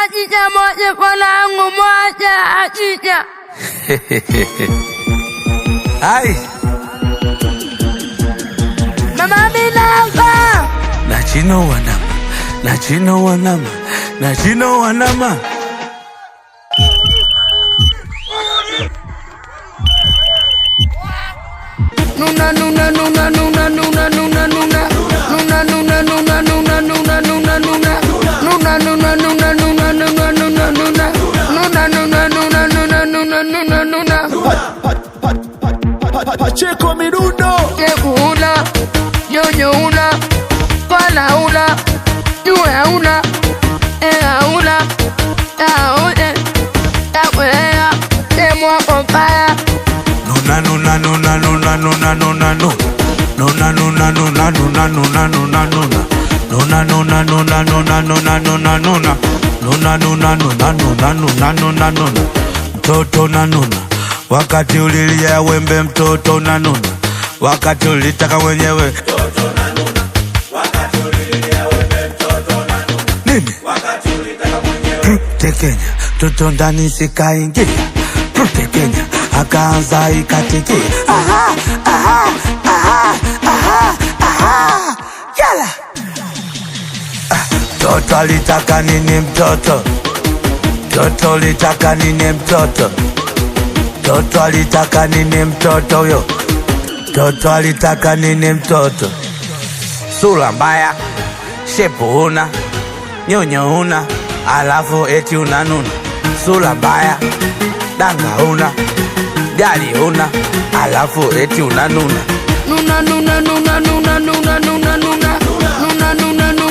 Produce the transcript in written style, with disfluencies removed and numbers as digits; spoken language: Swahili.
Ajija moja mwanangu moja ajija. Ai Mama minamba Nachino wanama Nachino wanama Nachino wanama Nuna nuna nuna nuna nuna nuna nuna Nuna nuna nuna nuna nuna nuna nuna Nuna nuna nuna nuna nuna nuna nuna Nuna nuna nuna nuna nuna nuna nuna Pacheco Mirundo Una Yo una Pala una Yue una Ea una Ta une Ta wea Temwa kompaya Nuna nuna nuna nuna nuna nuna nuna Nuna nuna nuna nuna nuna nuna nuna Nuna nuna nuna nuna nuna nuna nuna Nuna nuna nuna nuna nuna nuna nuna Mtoto na nuna wakati ulilia wembe mtoto na nuna wakati ulitaka mwenyewe mtoto na nuna wakati ulilia wembe mtoto na nuna nini wakati ulitaka mwenyewe Tekenya mtoto ndani sikaingia Tekenya akaanza ikatiki aha aha aha aha aha yala mtoto alitaka nini mtoto mtoto alitaka nini mtoto mtoto alitaka nini mtoto huyo mtoto alitaka nini mtoto sura mbaya shepu una nyonyo una alafu eti unanuna sura mbaya danga una gari una alafu eti unanuna Nuna nuna nuna nuna nuna nuna nuna Nuna nuna nuna